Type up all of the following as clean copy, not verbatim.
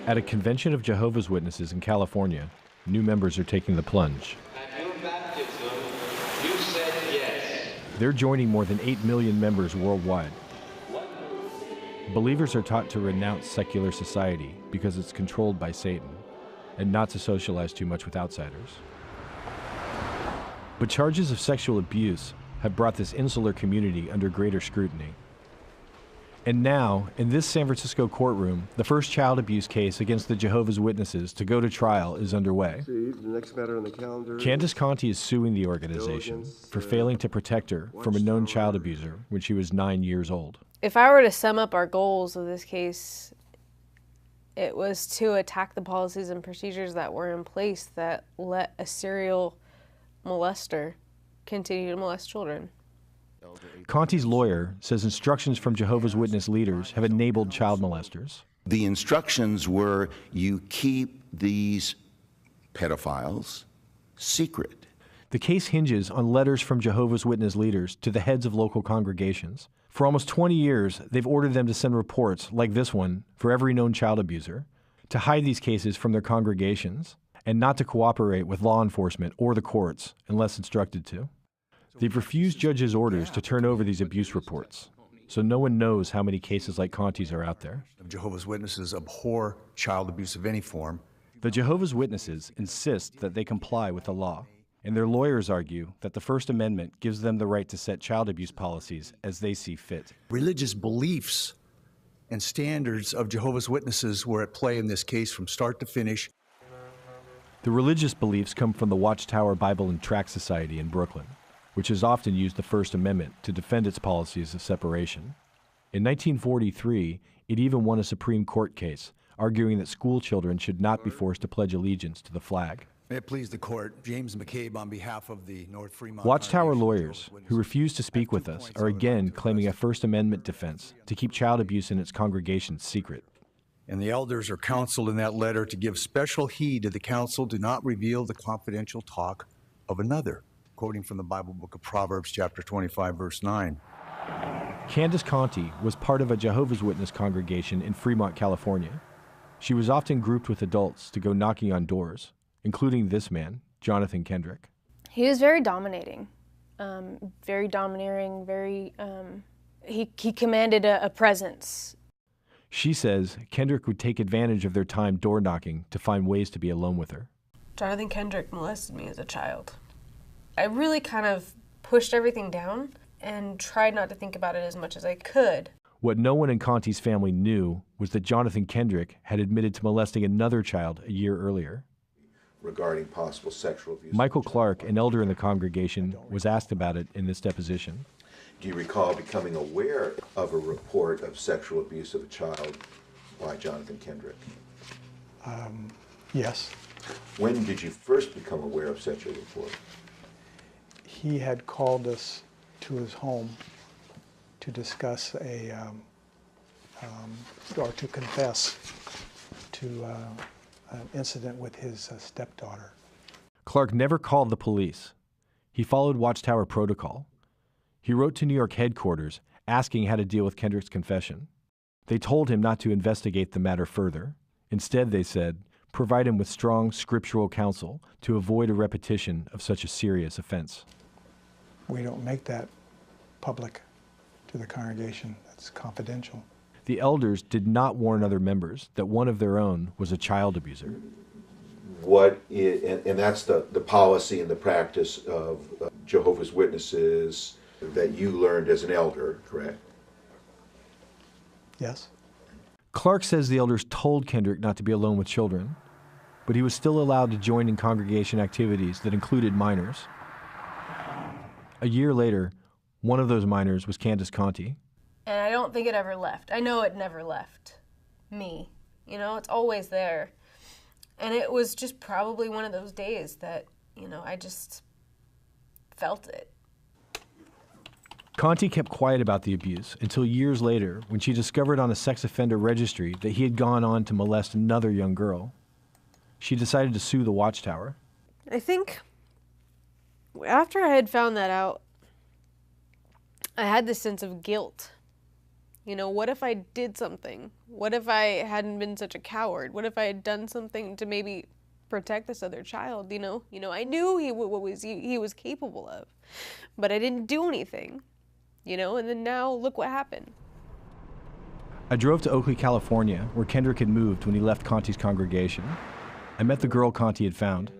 At a convention of Jehovah's Witnesses in California, new members are taking the plunge. At your baptism, you said yes. They're joining more than 8 million members worldwide. Believers are taught to renounce secular society because it's controlled by Satan, and not to socialize too much with outsiders. But charges of sexual abuse have brought this insular community under greater scrutiny. And now, in this San Francisco courtroom, the first child abuse case against the Jehovah's Witnesses to go to trial is underway. The next matter on the calendar. Candace Conti is suing the organization for failing to protect her from a known child abuser when she was 9 years old. If I were to sum up our goals of this case, it was to attack the policies and procedures that were in place that let a serial molester continue to molest children. Conti's lawyer says instructions from Jehovah's Witness leaders have enabled child molesters. The instructions were you keep these pedophiles secret. The case hinges on letters from Jehovah's Witness leaders to the heads of local congregations. For almost 20 years, they've ordered them to send reports like this one for every known child abuser, to hide these cases from their congregations, and not to cooperate with law enforcement or the courts unless instructed to. They've refused judges' orders to turn over these abuse reports, so no one knows how many cases like Conti's are out there. Jehovah's Witnesses abhor child abuse of any form. The Jehovah's Witnesses insist that they comply with the law, and their lawyers argue that the First Amendment gives them the right to set child abuse policies as they see fit. Religious beliefs and standards of Jehovah's Witnesses were at play in this case from start to finish. The religious beliefs come from the Watchtower Bible and Tract Society in Brooklyn, which has often used the First Amendment to defend its policies of separation. In 1943, it even won a Supreme Court case, arguing that school children should not be forced to pledge allegiance to the flag. May it please the court, James McCabe on behalf of the North Fremont Watchtower Congregation of lawyers, Jehovah's who Witnesses, refuse to speak with us, are again claiming a First Amendment defense to keep child abuse in its congregations secret. And the elders are counseled in that letter to give special heed to the counsel, do not reveal the confidential talk of another, quoting from the Bible book of Proverbs, chapter 25, verse 9. Candace Conti was part of a Jehovah's Witness congregation in Fremont, California. She was often grouped with adults to go knocking on doors, including this man, Jonathan Kendrick. He was very dominating, very domineering, he commanded a presence. She says Kendrick would take advantage of their time door knocking to find ways to be alone with her. Jonathan Kendrick molested me as a child. I really kind of pushed everything down and tried not to think about it as much as I could. What no one in Conti's family knew was that Jonathan Kendrick had admitted to molesting another child a year earlier. Regarding possible sexual abuse. Michael Clark, an elder in the congregation, was asked about it in this deposition. Do you recall becoming aware of a report of sexual abuse of a child by Jonathan Kendrick? Yes. When did you first become aware of such a report? He had called us to his home to discuss or to confess to an incident with his stepdaughter. Clark never called the police. He followed Watchtower protocol. He wrote to New York headquarters asking how to deal with Kendrick's confession. They told him not to investigate the matter further. Instead, they said, provide him with strong scriptural counsel to avoid a repetition of such a serious offense. We don't make that public to the congregation. That's confidential. The elders did not warn other members that one of their own was a child abuser. And that's the policy and the practice of Jehovah's Witnesses that you learned as an elder, correct? Yes. Clark says the elders told Kendrick not to be alone with children, but he was still allowed to join in congregation activities that included minors. A year later, one of those minors was Candace Conti. And I don't think it ever left. I know it never left me. It's always there. And it was just probably one of those days that, I just felt it. Conti kept quiet about the abuse until years later when she discovered on a sex offender registry that he had gone on to molest another young girl. She decided to sue the Watchtower. I think after I had found that out, I had this sense of guilt. You know, what if I did something? What if I hadn't been such a coward? What if I had done something to maybe protect this other child, you know? I knew what he was capable of, but I didn't do anything, you know? And then now look what happened. I drove to Oakley, California, where Kendrick had moved when he left Conti's congregation. I met the girl Conti had found.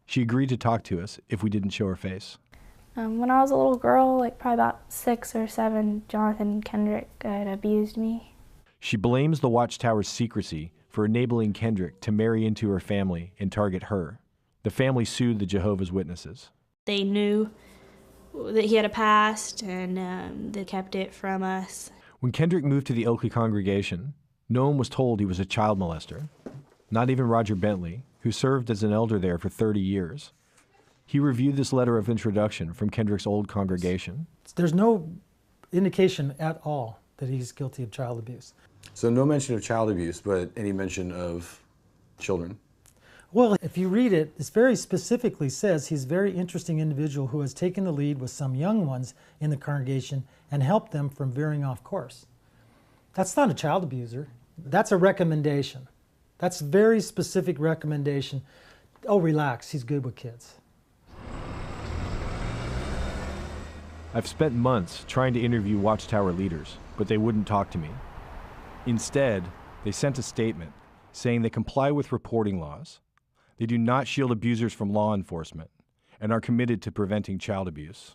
She agreed to talk to us if we didn't show her face. When I was a little girl, like probably about 6 or 7, Jonathan Kendrick had abused me. She blames the Watchtower's secrecy for enabling Kendrick to marry into her family and target her. The family sued the Jehovah's Witnesses. They knew that he had a past, and they kept it from us. When Kendrick moved to the Oakley congregation, no one was told he was a child molester. Not even Roger Bentley, who served as an elder there for 30 years. He reviewed this letter of introduction from Kendrick's old congregation. There's no indication at all that he's guilty of child abuse. So no mention of child abuse, but any mention of children? Well, if you read it, it very specifically says he's a very interesting individual who has taken the lead with some young ones in the congregation and helped them from veering off course. That's not a child abuser. That's a recommendation. That's a very specific recommendation. Oh, relax, he's good with kids. I've spent months trying to interview Watchtower leaders, but they wouldn't talk to me. Instead, they sent a statement saying they comply with reporting laws, they do not shield abusers from law enforcement, and are committed to preventing child abuse.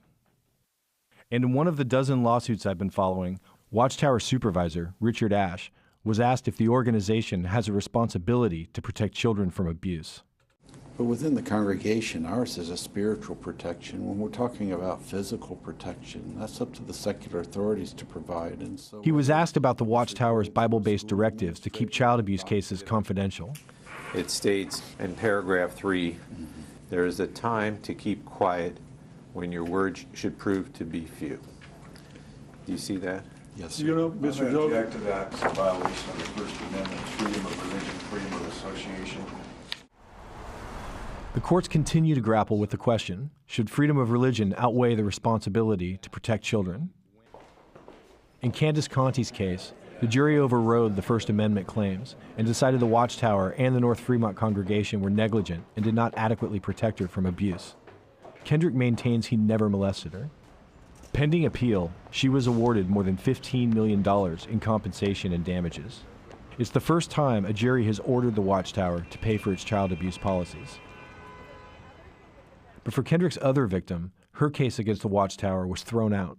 And in one of the dozen lawsuits I've been following, Watchtower supervisor Richard Ash was asked if the organization has a responsibility to protect children from abuse. But within the congregation, ours is a spiritual protection. When we're talking about physical protection, that's up to the secular authorities to provide. And so he was asked about the Watchtower's Bible-based directives to keep child abuse cases confidential. It states in paragraph 3, there is a time to keep quiet when your words should prove to be few. Do you see that? Yes, sir. You know, Mr. Jones? I object to that. It's a violation of the First Amendment, freedom of religion, freedom of association. The courts continue to grapple with the question, should freedom of religion outweigh the responsibility to protect children? In Candace Conti's case, the jury overrode the First Amendment claims and decided the Watchtower and the North Fremont congregation were negligent and did not adequately protect her from abuse. Kendrick maintains he never molested her. Pending appeal, she was awarded more than $15 million in compensation and damages. It's the first time a jury has ordered the Watchtower to pay for its child abuse policies. But for Kendrick's other victim, her case against the Watchtower was thrown out.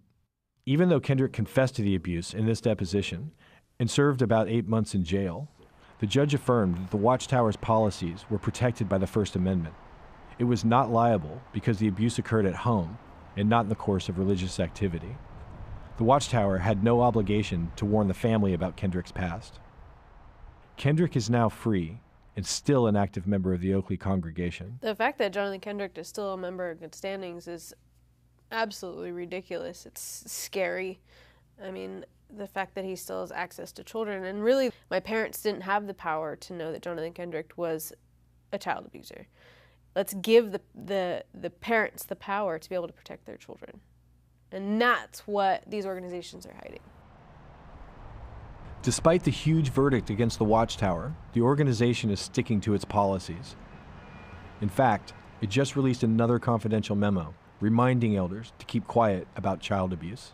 Even though Kendrick confessed to the abuse in this deposition and served about 8 months in jail, the judge affirmed that the Watchtower's policies were protected by the First Amendment. It was not liable because the abuse occurred at home and not in the course of religious activity. The Watchtower had no obligation to warn the family about Kendrick's past. Kendrick is now free and still an active member of the Oakley congregation. The fact that Jonathan Kendrick is still a member of good standings is absolutely ridiculous. It's scary. I mean, the fact that he still has access to children, and really, my parents didn't have the power to know that Jonathan Kendrick was a child abuser. Let's give the parents the power to be able to protect their children. And that's what these organizations are hiding. Despite the huge verdict against the Watchtower, the organization is sticking to its policies. In fact, it just released another confidential memo reminding elders to keep quiet about child abuse.